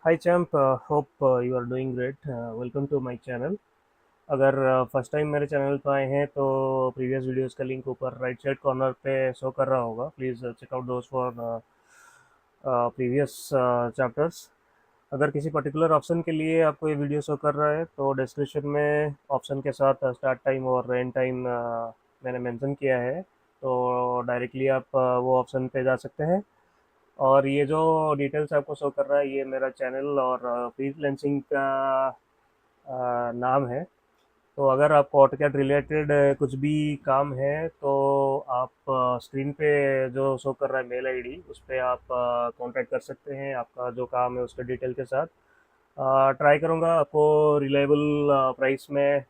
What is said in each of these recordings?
Hi champ, hope you are doing great. Welcome to my channel. अगर first time मेरे channel पर आए हैं तो प्रीवियस वीडियोस का लिंक ऊपर राइट साइड कॉर्नर पे शो कर रहा होगा. Please check out those for previous chapters. अगर किसी पर्टिकुलर ऑप्शन के लिए आपको ये वीडियो शो कर रहा है तो डिस्क्रिप्शन में ऑप्शन के साथ स्टार्ट टाइम और एंड टाइम मैंने मेंशन किया है, तो डायरेक्टली आप वो ऑप्शन पे जा सकते हैं. और ये जो डिटेल्स आपको शो कर रहा है ये मेरा चैनल और फ्रीलांसिंग का नाम है. तो अगर आपको ऑटोकैड रिलेटेड कुछ भी काम है तो आप स्क्रीन पे जो शो कर रहा है मेल आईडी उस पर आप कांटेक्ट कर सकते हैं आपका जो काम है उसके डिटेल के साथ. ट्राई करूँगा आपको रिलायबल प्राइस में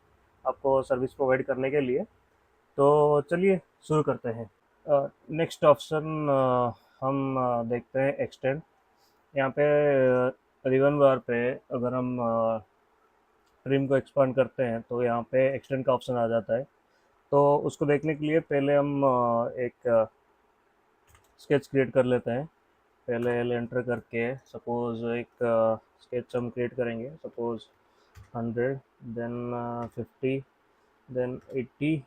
आपको सर्विस प्रोवाइड करने के लिए. तो चलिए शुरू करते हैं. नेक्स्ट ऑप्शन हम देखते हैं एक्सटेंड. यहाँ पे रिबन बार पे अगर हम ट्रिम को एक्सपांड करते हैं तो यहाँ पे एक्सटेंड का ऑप्शन आ जाता है. तो उसको देखने के लिए पहले हम एक स्केच क्रिएट कर लेते हैं. पहले एल एंटर करके सपोज एक स्केच हम क्रिएट करेंगे. Suppose 100, then 50, then 80,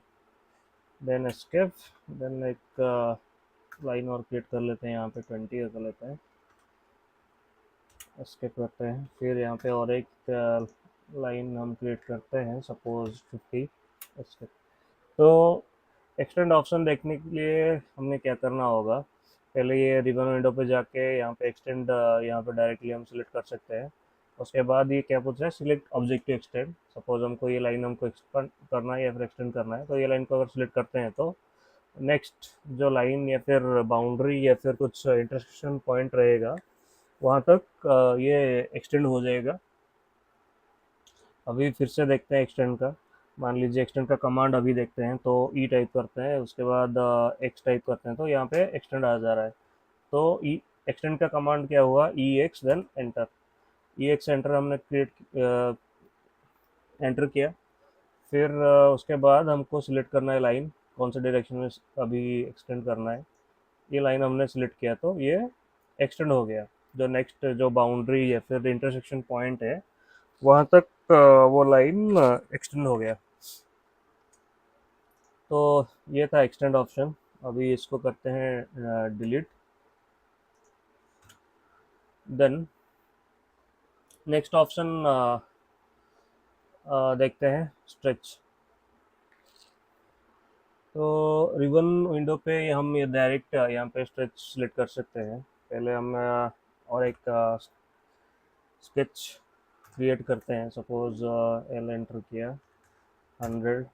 then escape, then एक लाइन और क्रिएट कर लेते हैं. यहाँ पे 20 कर लेते हैं. एस्केप करते हैं. फिर यहाँ पे और एक लाइन हम क्रिएट करते हैं. Suppose 50, escape. तो एक्सटेंड ऑप्शन देखने के लिए हमने क्या करना होगा, पहले ये रिबन विंडो पे जाके यहाँ पे एक्सटेंड यहाँ पे डायरेक्टली हम सिलेक्ट कर सकते हैं. उसके बाद ये क्या पूछ रहा है, select object to extend. Suppose हमको ये लाइन हमको एक्सपेंड करना है या फिर एक्सटेंड करना है, तो ये लाइन को अगर सिलेक्ट करते हैं तो नेक्स्ट जो लाइन या फिर बाउंड्री या फिर कुछ इंटरसेक्शन पॉइंट रहेगा वहाँ तक ये एक्सटेंड हो जाएगा. अभी फिर से देखते हैं एक्सटेंड का. मान लीजिए एक्सटेंड का कमांड अभी देखते हैं तो ई टाइप करते हैं, उसके बाद एक्स टाइप करते हैं तो यहाँ पे एक्सटेंड आ जा रहा है. तो ई एक्सटेंड का कमांड क्या हुआ, ई एक्स देन एंटर. ई एक्स एंटर हमने क्रिएट एंटर किया. फिर उसके बाद हमको सिलेक्ट करना है लाइन कौन से डायरेक्शन में अभी एक्सटेंड करना है. ये लाइन हमने सिलेक्ट किया तो ये एक्सटेंड हो गया. जो नेक्स्ट जो बाउंड्री या फिर इंटरसेक्शन पॉइंट है वहाँ तक वो लाइन एक्सटेंड हो गया. तो ये था एक्सटेंड ऑप्शन. अभी इसको करते हैं डिलीट. देन नेक्स्ट ऑप्शन देखते हैं स्ट्रेच. तो रिबन विंडो पे हम ये डायरेक्ट यहाँ पे स्ट्रेच सिलेक्ट कर सकते हैं. पहले हम और एक स्केच क्रिएट करते हैं. सपोज एल एंटर किया. 100,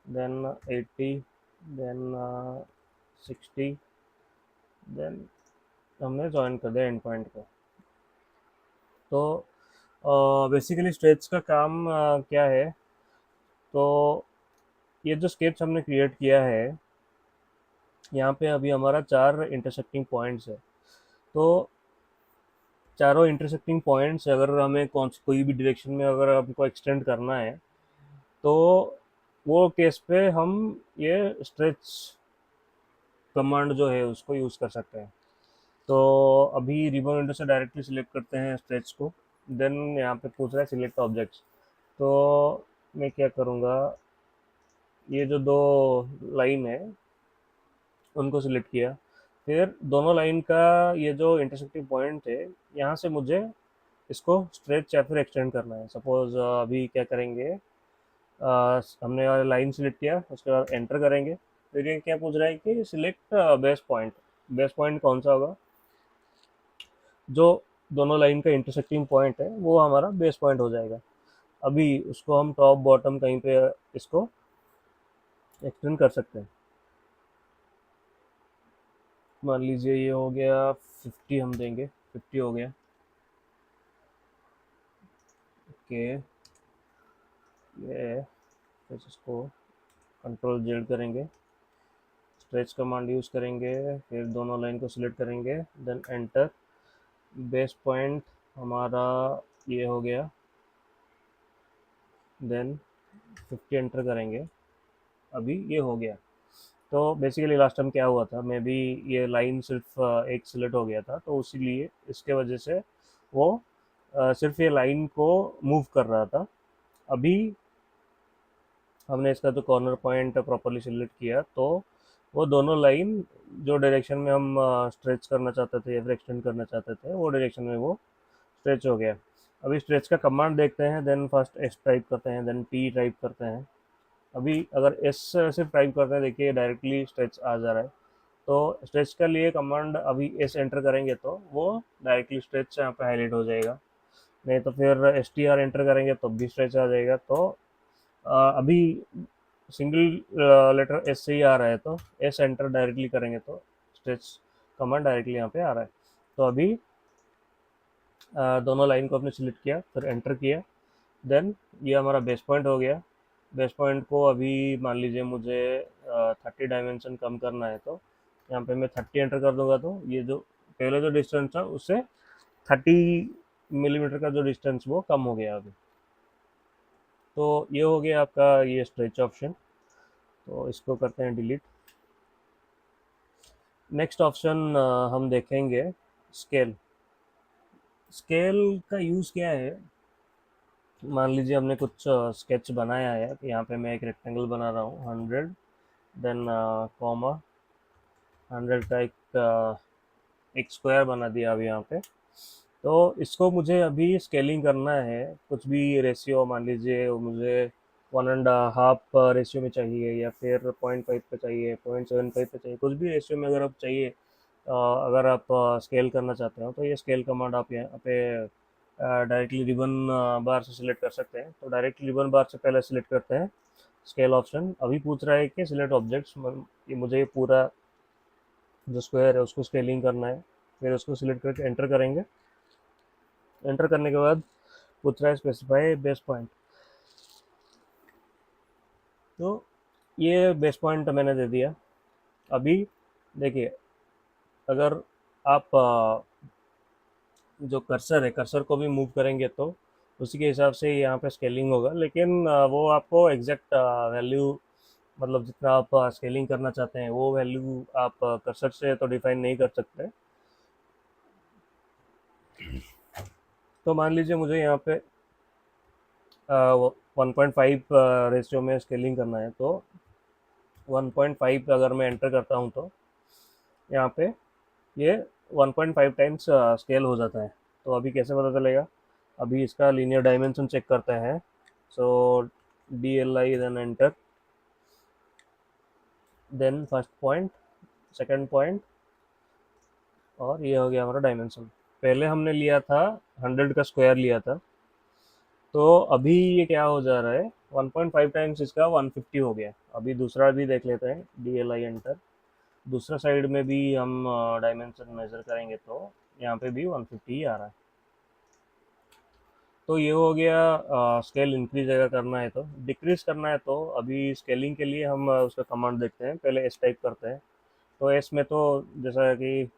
देन 80, देन 60, देन हमने ज्वाइन कर दिया एंड पॉइंट को. तो बेसिकली स्ट्रेच का काम क्या है, तो ये जो स्केच हमने क्रिएट किया है यहाँ पे अभी हमारा 4 इंटरसेक्टिंग पॉइंट्स है. तो चारों इंटरसेक्टिंग पॉइंट्स अगर हमें कोई भी डायरेक्शन में अगर हमको एक्सटेंड करना है तो वो केस पे हम ये स्ट्रेच कमांड जो है उसको यूज़ कर सकते हैं. तो अभी रिबन विंडो से डायरेक्टली सिलेक्ट करते हैं स्ट्रेच को. देन यहाँ पे पूछ रहा है सिलेक्ट ऑब्जेक्ट्स. तो मैं क्या करूँगा, ये जो दो लाइन है उनको सिलेक्ट किया. फिर दोनों लाइन का ये जो इंटरसेक्टिंग पॉइंट है यहाँ से मुझे इसको स्ट्रेच या फिर एक्सटेंड करना है. सपोज अभी क्या करेंगे, हमने लाइन सिलेक्ट किया उसके बाद एंटर करेंगे. फिर ये क्या पूछ रहा है कि select base point. Base point कौन सा होगा, जो दोनों लाइन का इंटरसेक्टिंग पॉइंट है वो हमारा बेस पॉइंट हो जाएगा. अभी उसको हम टॉप बॉटम कहीं पे इसको एक्सटेंड कर सकते हैं. मान लीजिए ये हो गया 50, हम देंगे 50 हो गया. ओके, ये फिर इसको कंट्रोल जेड करेंगे, स्ट्रेच कमांड यूज़ करेंगे, फिर दोनों लाइन को सिलेक्ट करेंगे, देन एंटर. बेस पॉइंट हमारा ये हो गया. देन 50 एंटर करेंगे. अभी ये हो गया. तो बेसिकली लास्ट टाइम क्या हुआ था, मे बी ये लाइन सिर्फ एक सिलेक्ट हो गया था तो इसीलिए इसके वजह से वो सिर्फ ये लाइन को मूव कर रहा था। अभी हमने इसका जो कॉर्नर पॉइंट प्रॉपरली सिलेक्ट किया तो वो दोनों लाइन जो डायरेक्शन में हम स्ट्रेच करना चाहते थे या फिर एक्सटेंड करना चाहते थे वो डायरेक्शन में वो स्ट्रेच हो गया। अभी स्ट्रेच का कमांड देखते हैं, देन फर्स्ट एस टाइप करते हैं, देन टी टाइप करते हैं। अभी अगर एस सिर्फ टाइप करते हैं, देखिए डायरेक्टली स्ट्रेच आ जा रहा है। तो स्ट्रेच के लिए कमांड अभी एस एंटर करेंगे तो वो डायरेक्टली स्ट्रेच यहाँ पे हाईलाइट हो जाएगा। नहीं तो फिर एस टी आर एंटर करेंगे तो भी स्ट्रेच आ जाएगा। तो अभी सिंगल लेटर एस से ही आ रहा है तो एस एंटर डायरेक्टली करेंगे तो स्ट्रेच कमांड डायरेक्टली यहाँ पे आ रहा है। तो अभी दोनों लाइन को आपने सिलेक्ट किया, फिर एंटर किया, देन ये हमारा बेस पॉइंट हो गया। बेस पॉइंट को अभी मान लीजिए मुझे 30 डायमेंशन कम करना है तो यहाँ पे मैं 30 एंटर कर दूंगा तो ये जो पहले जो डिस्टेंस था उससे 30 मिलीमीटर का जो डिस्टेंस वो कम हो गया अभी। तो ये हो गया आपका ये स्ट्रेच ऑप्शन। तो इसको करते हैं डिलीट। नेक्स्ट ऑप्शन हम देखेंगे स्केल। स्केल का यूज़ क्या है, मान लीजिए हमने कुछ स्केच बनाया है कि यहाँ पे मैं एक रेक्टेंगल बना रहा हूँ 100, देन कॉमा 100 का एक स्क्वायर बना दिया अभी यहाँ पे। तो इसको मुझे अभी स्केलिंग करना है, कुछ भी रेशियो मान लीजिए वो मुझे 1.5 रेशियो में चाहिए या फिर 0.5 पे चाहिए, 0.75 पे चाहिए, कुछ भी रेशियो में अगर आप चाहिए, अगर आप स्केल करना चाहते हो तो ये स्केल कमांड आप यहाँ पे डायरेक्टली रिबन बार से सिलेक्ट कर सकते हैं। तो डायरेक्टली रिबन बार से पहले सिलेक्ट करते हैं स्केल ऑप्शन। अभी पूछ रहा है कि सिलेक्ट ऑब्जेक्ट्स, ये मुझे ये पूरा जो स्क्वायर है उसको स्केलिंग करना है। फिर उसको सिलेक्ट करके एंटर करेंगे। एंटर करने के बाद पूछ रहा है स्पेसिफाई बेस पॉइंट। तो ये बेस पॉइंट मैंने दे दिया। अभी देखिए, अगर आप जो कर्सर है कर्सर को भी मूव करेंगे तो उसी के हिसाब से यहाँ पे स्केलिंग होगा, लेकिन वो आपको एग्जैक्ट वैल्यू, मतलब जितना आप स्केलिंग करना चाहते हैं वो वैल्यू आप कर्सर से तो डिफाइन नहीं कर सकते। तो मान लीजिए मुझे यहाँ पे 1.5 रेशियो में स्केलिंग करना है तो 1.5 अगर मैं एंटर करता हूँ तो यहाँ पे ये 1.5 टाइम्स स्केल हो जाता है। तो अभी कैसे पता चलेगा, अभी इसका लीनियर डायमेंशन चेक करते हैं। So D L I, then enter, then first point, second point, और ये हो गया हमारा डायमेंशन। पहले हमने लिया था 100 का स्क्वायर लिया था, तो अभी ये क्या हो जा रहा है, 1.5 टाइम्स इसका 150 हो गया। अभी दूसरा भी देख लेते हैं, डी एल आई एंटर, दूसरा साइड में भी हम डायमेंशन मेजर करेंगे तो यहाँ पे भी 150 ही आ रहा है। तो ये हो गया स्केल इंक्रीज अगर करना है। तो डिक्रीज करना है तो अभी स्केलिंग के लिए हम उसका कमांड देखते हैं। पहले एस टाइप करते हैं। तो एस में तो जैसा कि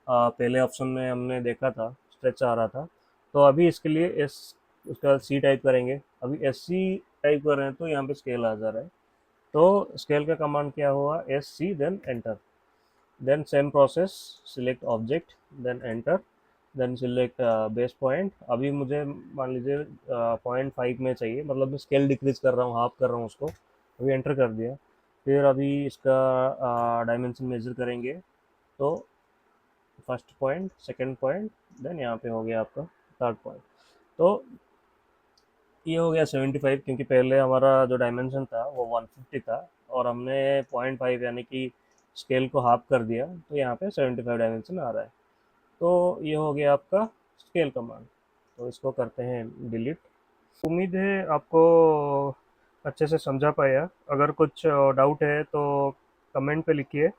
पहले ऑप्शन में हमने देखा था स्ट्रेच आ रहा था, तो अभी इसके लिए एस, उसके बाद सी टाइप करेंगे। अभी एस सी टाइप कर रहे हैं तो यहाँ पे स्केल आ जा रहा है। तो स्केल का कमांड क्या हुआ, S C then enter, then same process, select object, then enter, then select base point. अभी मुझे मान लीजिए 0.5 में चाहिए, मतलब मैं स्केल डिक्रीज कर रहा हूँ, हाफ कर रहा हूँ उसको। अभी एंटर कर दिया। फिर अभी इसका डायमेंशन मेजर करेंगे तो first point, second point, then यहाँ पे हो गया आपका थर्ड पॉइंट। तो ये हो गया 75, क्योंकि पहले हमारा जो डायमेंशन था वो 150 था और हमने 0.5 यानी कि स्केल को हाफ कर दिया, तो यहाँ पे 75 डायमेंशन आ रहा है। तो ये हो गया आपका स्केल कमांड। तो इसको करते हैं डिलीट। उम्मीद है आपको अच्छे से समझा पाया। अगर कुछ डाउट है तो कमेंट पे लिखिए,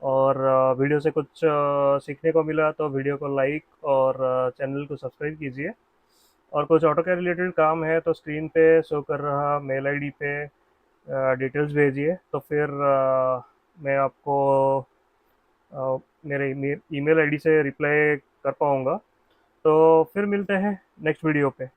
और वीडियो से कुछ सीखने को मिला तो वीडियो को लाइक और चैनल को सब्सक्राइब कीजिए। और कुछ ऑटो के रिलेटेड काम है तो स्क्रीन पे शो कर रहा मेल आईडी पे डिटेल्स भेजिए, तो फिर मैं आपको मेरे ईमेल आईडी से रिप्लाई कर पाऊँगा। तो फिर मिलते हैं नेक्स्ट वीडियो पे।